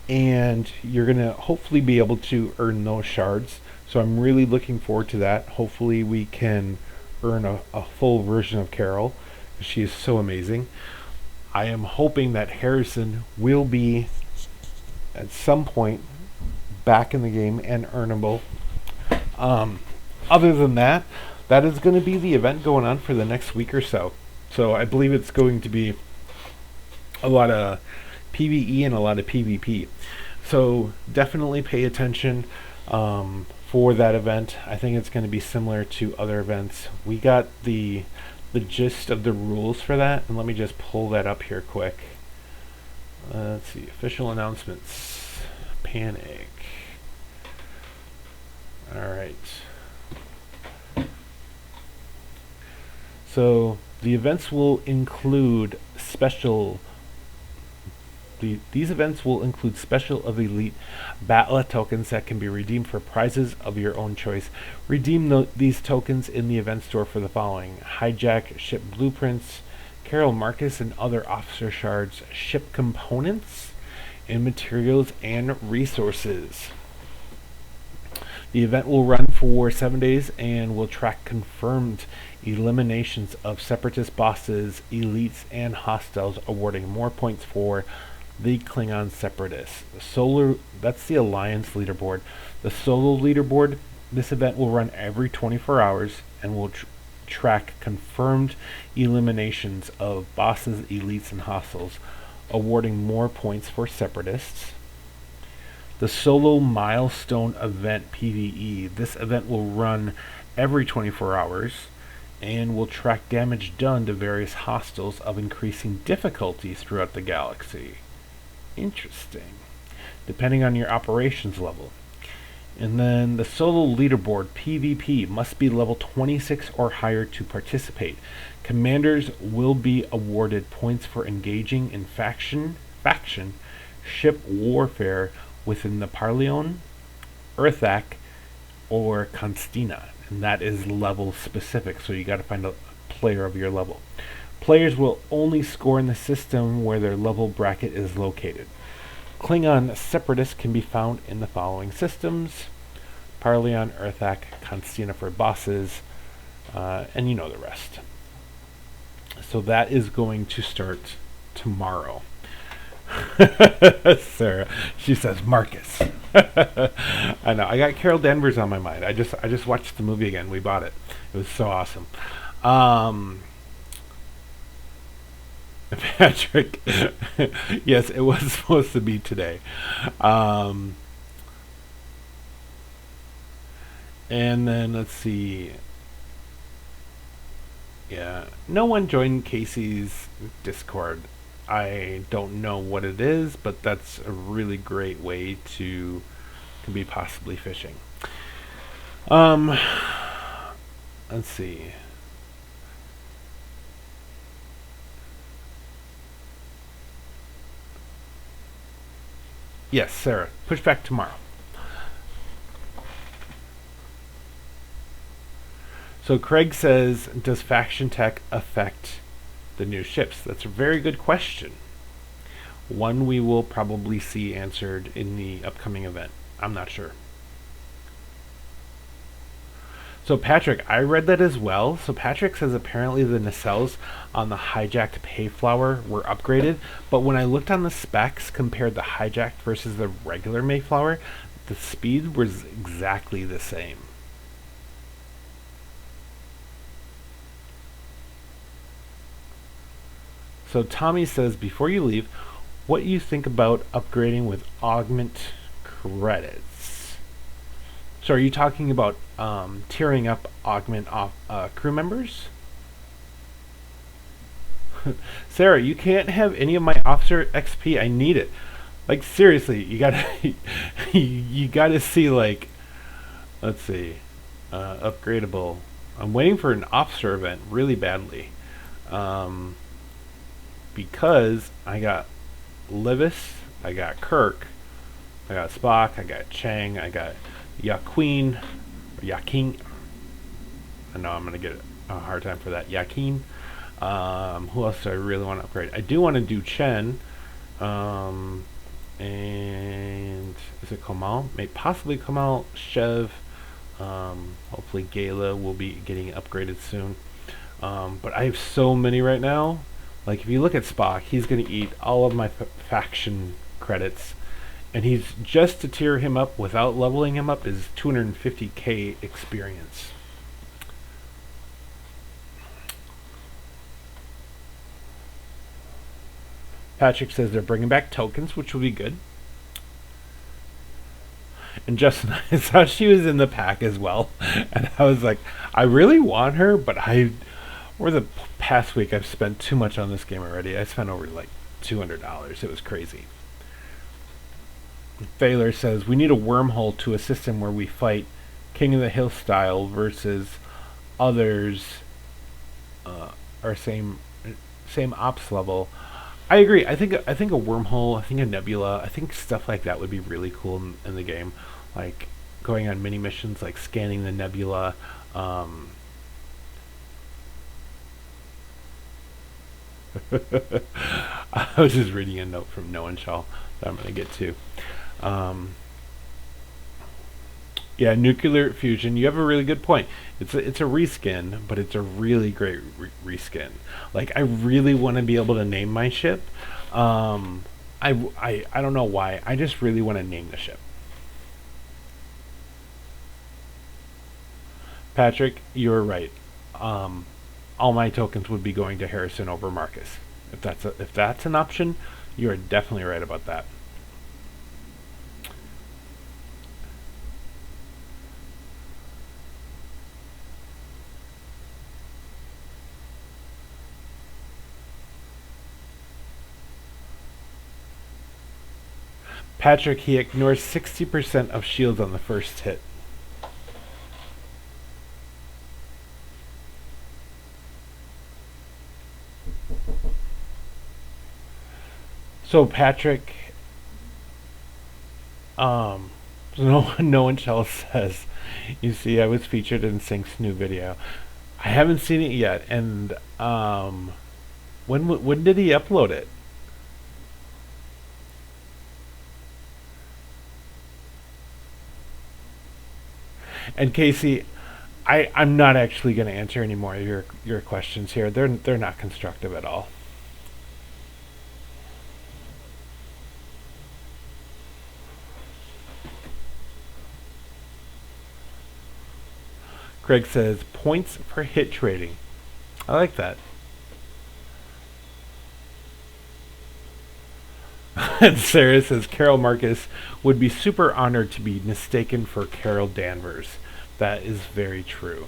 and you're going to hopefully be able to earn those shards. So I'm really looking forward to that. Hopefully we can earn a full version of Carol. She is so amazing. I am hoping that Harrison will be at some point back in the game and earnable. Um, Other than that, that is going to be the event going on for the next week or so. So I believe it's going to be a lot of PvE and a lot of PvP. So definitely pay attention for that event. I think it's going to be similar to other events. We got the gist of the rules for that, and let me just pull that up here quick. Let's see, official announcements. Panic. All right. So the events will include these events will include special of elite battle tokens that can be redeemed for prizes of your own choice. Redeem these tokens in the event store for the following: hijack ship blueprints, Carol Marcus and other officer shards, ship components, and materials and resources. The event will run for 7 days and will track confirmed eliminations of separatist bosses, elites, and hostiles, awarding more points for the Klingon separatists. That's the Alliance leaderboard. The solo leaderboard, this event will run every 24 hours and will track confirmed eliminations of bosses, elites, and hostiles, awarding more points for separatists. The solo milestone event PvE. This event will run every 24 hours and will track damage done to various hostiles of increasing difficulty throughout the galaxy. Interesting. Depending on your operations level. And then the solo leaderboard PvP must be level 26 or higher to participate. Commanders will be awarded points for engaging in faction ship warfare within the Parlion, Earthak, or Constina, and that is level specific, so you got to find a player of your level. Players will only score in the system where their level bracket is located. Klingon separatists can be found in the following systems: Parlion, Earthak, Constina for bosses, and you know the rest. So that is going to start tomorrow. Sarah, she says Marcus. I know. I got Carol Danvers on my mind. I just watched the movie again. We bought it. It was so awesome. Patrick, yes, it was supposed to be today. Um, and then let's see. Yeah. No one joined Casey's Discord. I don't know what it is, but that's a really great way to be possibly fishing. Um, let's see. Yes, Sarah. Push back tomorrow. So Craig says, does faction tech affect the new ships? That's a very good question. One we will probably see answered in the upcoming event. I'm not sure. So Patrick, I read that as well. So Patrick says apparently the nacelles on the hijacked Mayflower were upgraded, but when I looked on the specs compared the hijacked versus the regular Mayflower, the speed was exactly the same. So Tommy says, before you leave, what you think about upgrading with augment credits? So are you talking about tiering up augment crew members? Sarah, you can't have any of my officer XP. I need it. Like seriously, you gotta you gotta see like, let's see, upgradable. I'm waiting for an officer event really badly, because I got Livis, I got Kirk, I got Spock, I got Chang, I got Yaqueen, Yakin. I know I'm gonna get a hard time for that. Yakin. Who else do I really want to upgrade? I do want to do Chen. And is it Kamal? May possibly Kamal, Chev. Hopefully Gala will be getting upgraded soon. But I have so many right now. Like if you look at Spock, he's going to eat all of my faction credits. And he's just to tier him up without leveling him up is 250k experience. Patrick says they're bringing back tokens, which will be good. And Justin, I saw she was in the pack as well, and I was like, I really want her, but over the past week I've spent too much on this game already. I spent over like $200. It was crazy. Thaler says we need a wormhole to a system where we fight King of the Hill style versus others, or same ops level. I agree. I think a wormhole, I think a nebula, I think stuff like that would be really cool in the game. Like going on mini missions, like scanning the nebula. I was just reading a note from Noah Shaw that I'm going to get to. Yeah, nuclear fusion. You have a really good point. It's a reskin, but it's a really great reskin. Like I really want to be able to name my ship. I don't know why. I just really want to name the ship. Patrick, you're right. All my tokens would be going to Harrison over Marcus. If that's an option, you are definitely right about that. Patrick, he ignores 60% of shields on the first hit. So Patrick, no one else says, you see, I was featured in Sync's new video. I haven't seen it yet, and when did he upload it? And Casey, I'm not actually going to answer any more of your questions here. They're not constructive at all. Craig says points for hit trading. I like that. And Sarah says Carol Marcus would be super honored to be mistaken for Carol Danvers. That is very true.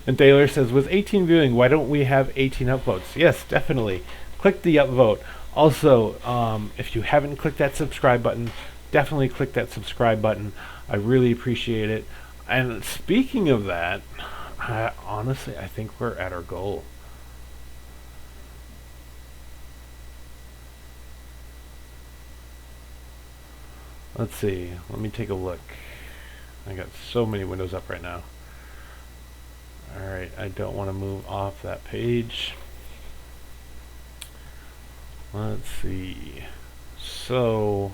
And Taylor says, with 18 viewing, why don't we have 18 upvotes? Yes, definitely. Click the upvote. Also, if you haven't clicked that subscribe button, definitely click that subscribe button. I really appreciate it. And speaking of that, honestly, I think we're at our goal. Let's see. Let me take a look. I got so many windows up right now. Alright, I don't want to move off that page. Let's see. So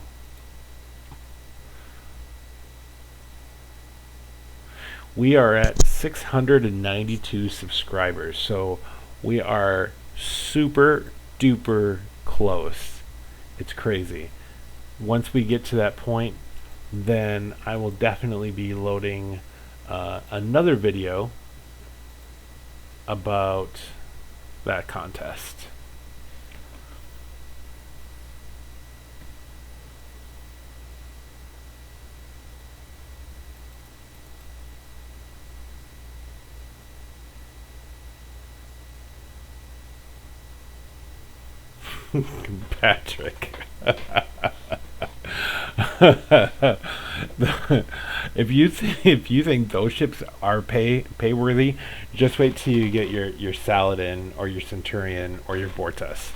we are at 692 subscribers. So we are super duper close. It's crazy. Once we get to that point, then I will definitely be loading another video about that contest. Patrick. If you think those ships are pay worthy, just wait till you get your Saladin or your Centurion or your Bortus.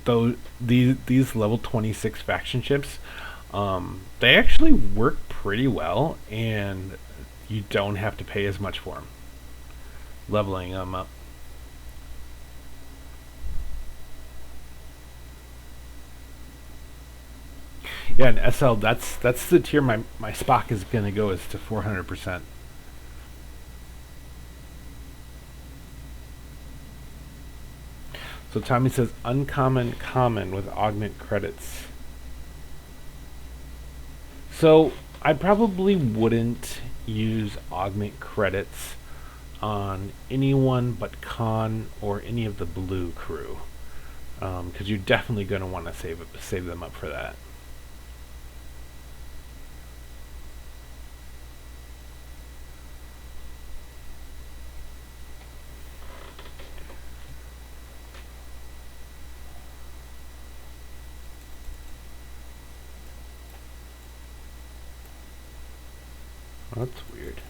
Though these level 26 faction ships, they actually work pretty well, and you don't have to pay as much for them. Leveling them up. Yeah, and SL, that's the tier my Spock is gonna go, is to 400%. So Tommy says uncommon common with augment credits. So I probably wouldn't use augment credits on anyone but Khan or any of the blue crew, because you're definitely going to want to save them up for that. That's weird.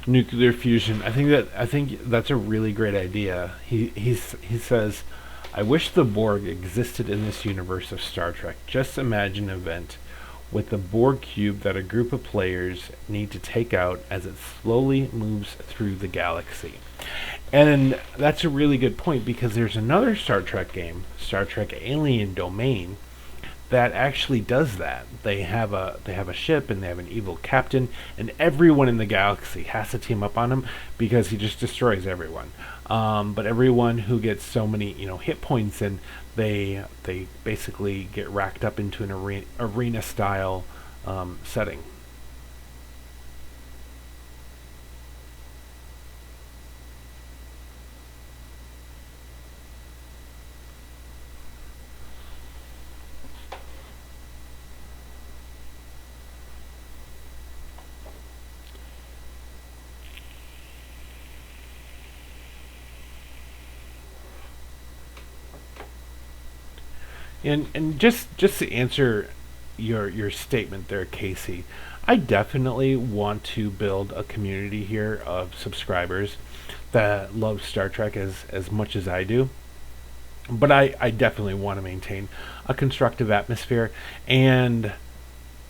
Nuclear fusion. I think that's a really great idea. He says, I wish the Borg existed in this universe of Star Trek. Just imagine an event with the Borg cube that a group of players need to take out as it slowly moves through the galaxy. And that's a really good point, because there's another Star Trek game, Star Trek Alien Domain, that actually does that. They have a ship, and they have an evil captain, and everyone in the galaxy has to team up on him because he just destroys everyone. But everyone who gets so many hit points, and they basically get racked up into an arena style setting. And just to answer your statement there, Casey, I definitely want to build a community here of subscribers that love Star Trek as much as I do. But I definitely want to maintain a constructive atmosphere. And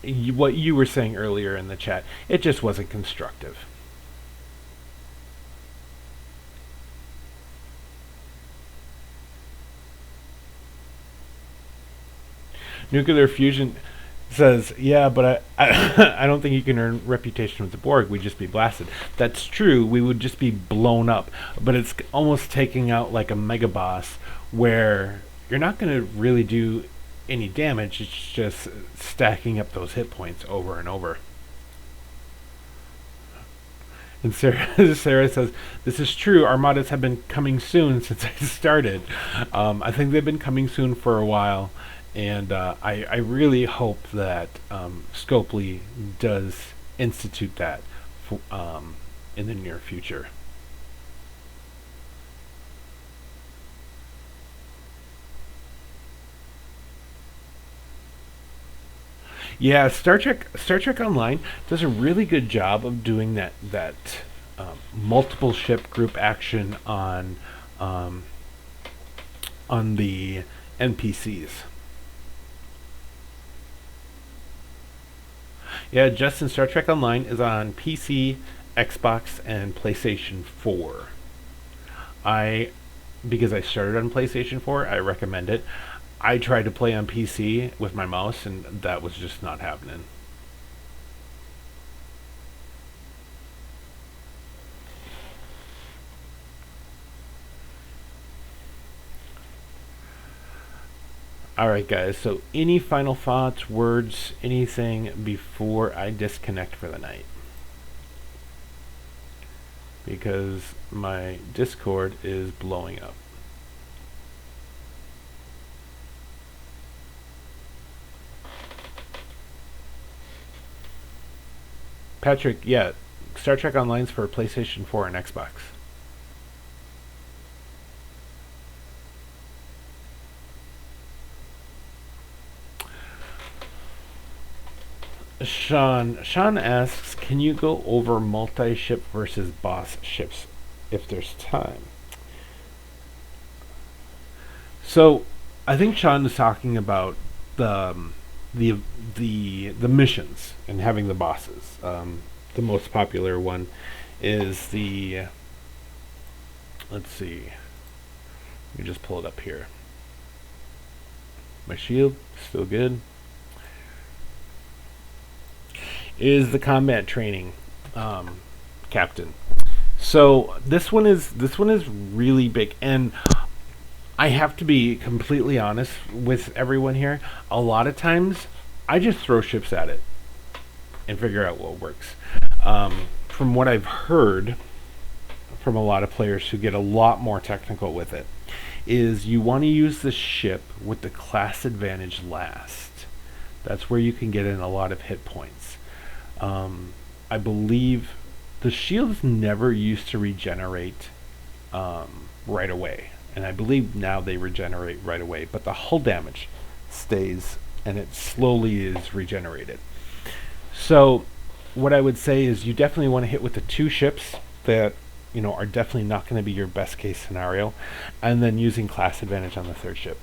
what you were saying earlier in the chat, it just wasn't constructive. Nuclear fusion says, yeah, but I don't think you can earn reputation with the Borg. We'd just be blasted. That's true. We would just be blown up. But it's almost taking out like a mega boss, where you're not going to really do any damage. It's just stacking up those hit points over and over. And Sarah, Sarah says, "This is true. Armadas have been coming soon since I started. I think they've been coming soon for a while, and I really hope that Scopely does institute that in the near future." Yeah, Star Trek Online does a really good job of doing that multiple ship group action um, on the NPCs. Yeah, Justin, Star Trek Online is on PC, Xbox, and PlayStation 4. I Because I started on PlayStation 4, I recommend it. I tried to play on PC with my mouse, and that was just not happening. All right, guys. So, any final thoughts, words, anything before I disconnect for the night? Because my Discord is blowing up. Patrick, yeah, Star Trek Online's for PlayStation 4 and Xbox. Sean asks, can you go over multi-ship versus boss ships if there's time? So, I think Sean is talking about the the the missions and having the bosses. The most popular one is the, let's see, let me just pull it up here. My shield still good. Is the combat training captain. So this one is really big, and I have to be completely honest with everyone here. A lot of times, I just throw ships at it and figure out what works. From what I've heard from a lot of players who get a lot more technical with it, is you want to use the ship with the class advantage last. That's where you can get in a lot of hit points. I believe the shields never used to regenerate right away, and I believe now they regenerate right away, but the hull damage stays and it slowly is regenerated. So what I would say is you definitely want to hit with the two ships that are definitely not going to be your best case scenario, and then using class advantage on the third ship.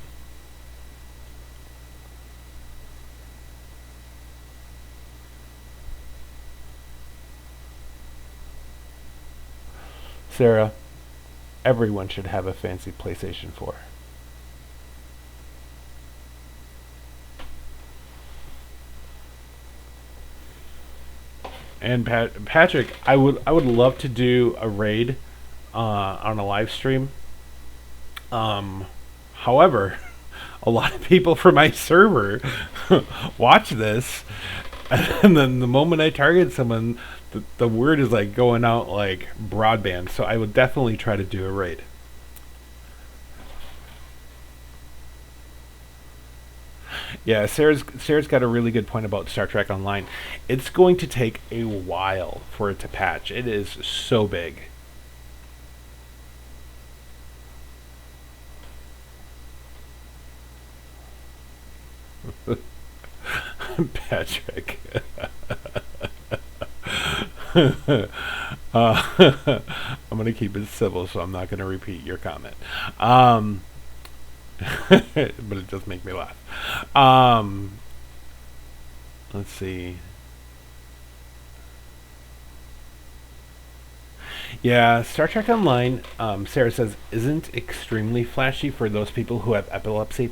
Sarah, everyone should have a fancy PlayStation 4. And Patrick, I would love to do a raid on a live stream. However, a lot of people from my server watch this, and then the moment I target someone, the word is like going out like broadband. So I would definitely try to do a raid. Yeah, Sarah's got a really good point about Star Trek Online. It's going to take a while for it to patch. It is so big. Patrick. I'm gonna keep it civil, so I'm not gonna repeat your comment. Um, but it does make me laugh. Um, let's see. Yeah, Star Trek Online, Sarah says, isn't extremely flashy for those people who have epilepsy.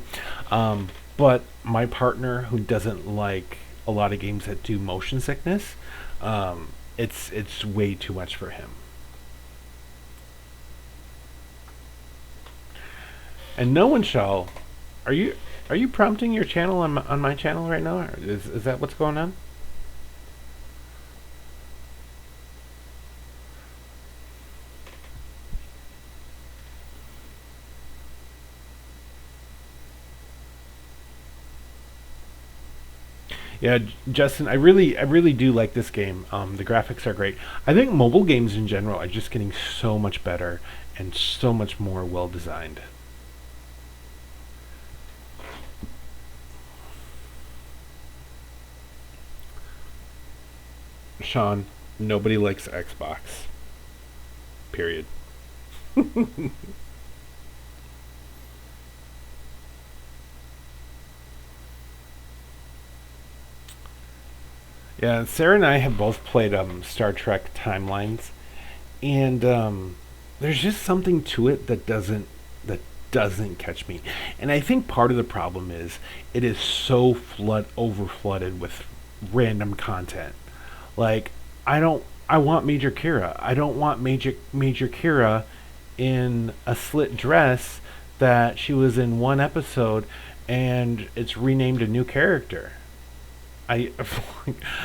But my partner, who doesn't like a lot of games that do motion sickness, it's way too much for him. And no one shall. Are you prompting your channel on my channel right now? Or is that what's going on? Yeah, Justin, I really do like this game. The graphics are great. I think mobile games in general are just getting so much better and so much more well designed. Sean, nobody likes Xbox. Period. Yeah, Sarah and I have both played Star Trek Timelines, and there's just something to it that doesn't catch me. And I think part of the problem is it is so over flooded with random content. Like, I want Major Kira. I don't want Major Kira in a slit dress that she was in one episode and it's renamed a new character. I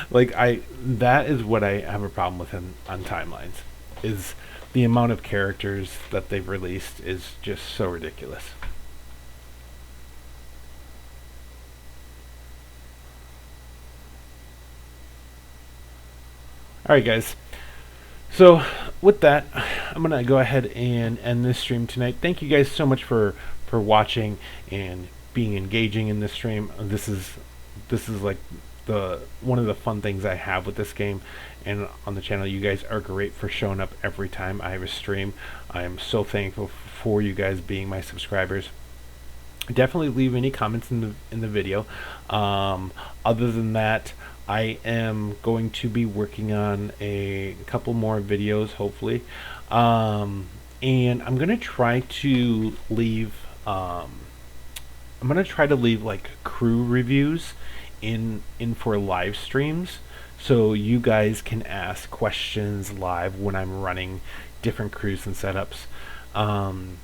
like I that is what I have a problem with on timelines is the amount of characters that they've released is just so ridiculous. All right, guys. So with that, I'm gonna go ahead and end this stream tonight. Thank you guys so much for watching and being engaging in this stream. This is like the one of the fun things I have with this game and on the channel. You guys are great for showing up every time I have a stream. I am so thankful for you guys being my subscribers. Definitely leave any comments in the video. Other than that, I am going to be working on a couple more videos, hopefully, and I'm gonna try to leave. I'm gonna try to leave like crew reviews in for live streams, so you guys can ask questions live when I'm running different crews and setups. Um,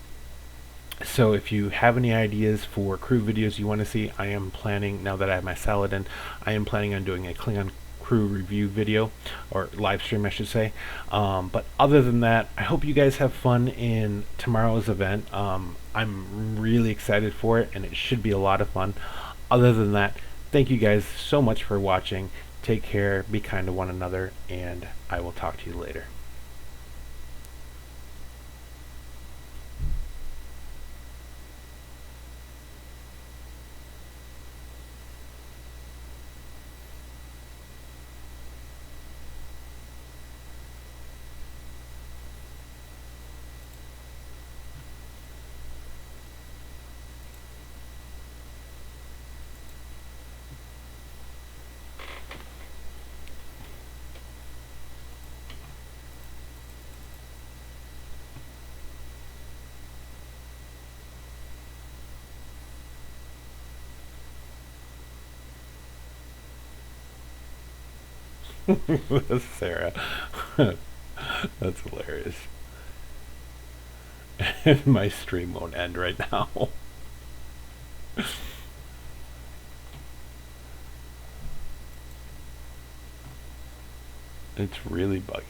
so if you have any ideas for crew videos you want to see, I am planning, now that I have my Saladin, I am planning on doing a Klingon crew review video, or live stream I should say. But other than that, I hope you guys have fun in tomorrow's event. I'm really excited for it and it should be a lot of fun. Other than that, thank you guys so much for watching. Take care, be kind to one another, and I will talk to you later. Sarah. That's hilarious. My stream won't end right now. It's really buggy.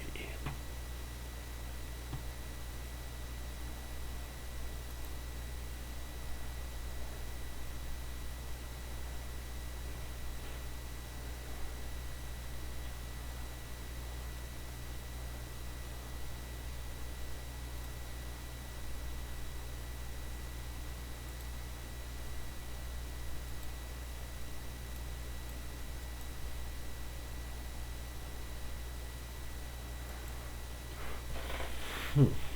Hmm.